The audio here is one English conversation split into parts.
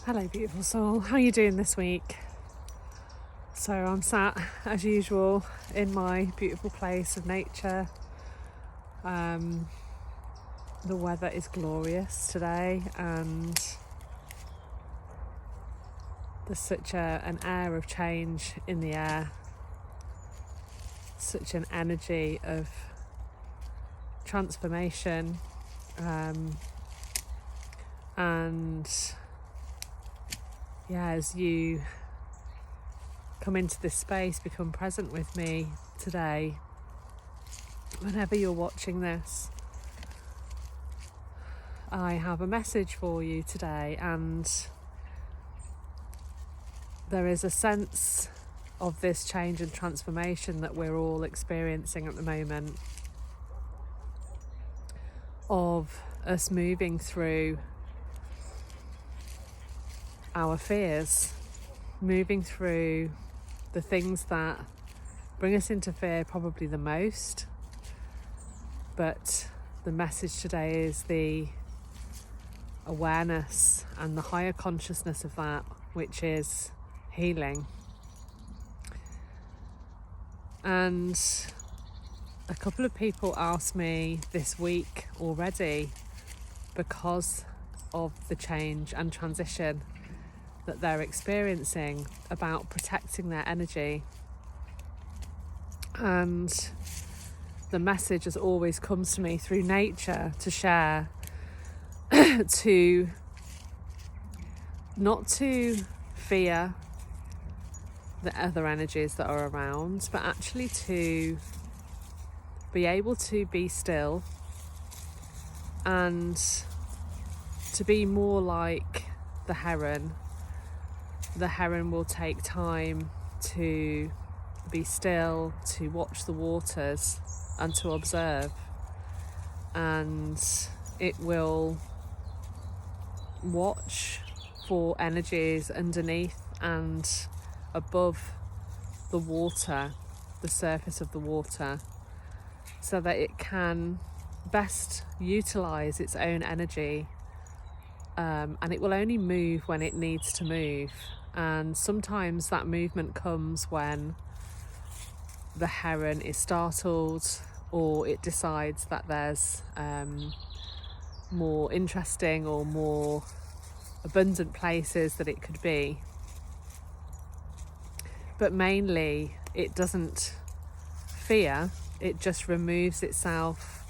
Hello beautiful soul, how are you doing this week? So I'm sat as usual in my beautiful place of nature. The weather is glorious today and there's such an air of change in the air, such an energy of transformation, and as you come into this space, become present with me today, whenever you're watching this, I have a message for you today, and there is a sense of this change and transformation that we're all experiencing at the moment, of us moving through our fears, moving through the things that bring us into fear probably the most. But the message today is the awareness and the higher consciousness of that, which is healing. And a couple of people asked me this week already, because of the change and transition that they're experiencing, about protecting their energy. And the message as always comes to me through nature to share to not to fear the other energies that are around, but actually to be able to be still and to be more like the heron. The heron will take time to be still, to watch the waters and to observe, and it will watch for energies underneath and above the water, the surface of the water, so that it can best utilize its own energy, and it will only move when it needs to move. And sometimes that movement comes when the heron is startled, or it decides that there's more interesting or more abundant places that it could be. But mainly it doesn't fear, it just removes itself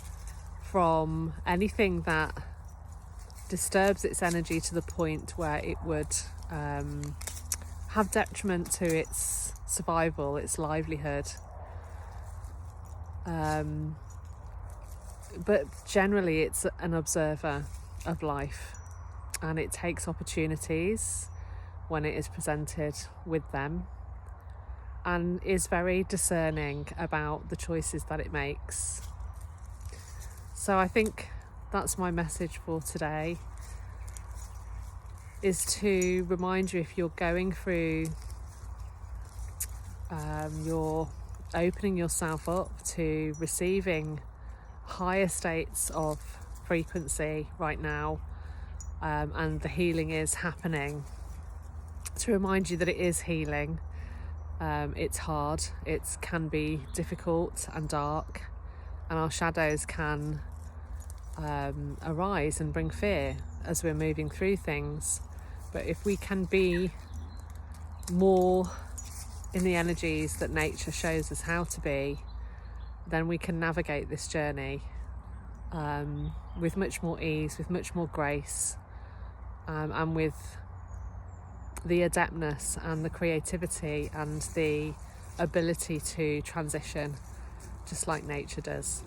from anything that disturbs its energy to the point where it would have detriment to its survival, its livelihood. But generally it's an observer of life, and it takes opportunities when it is presented with them, and is very discerning about the choices that it makes. So I think that's my message for today, is to remind you, if you're going through, you're opening yourself up to receiving higher states of frequency right now, and the healing is happening, to remind you that it is healing. It's hard, it can be difficult and dark, and our shadows can arise and bring fear as we're moving through things. But if we can be more in the energies that nature shows us how to be, then we can navigate this journey with much more ease, with much more grace, and with the adeptness and the creativity and the ability to transition, just like nature does.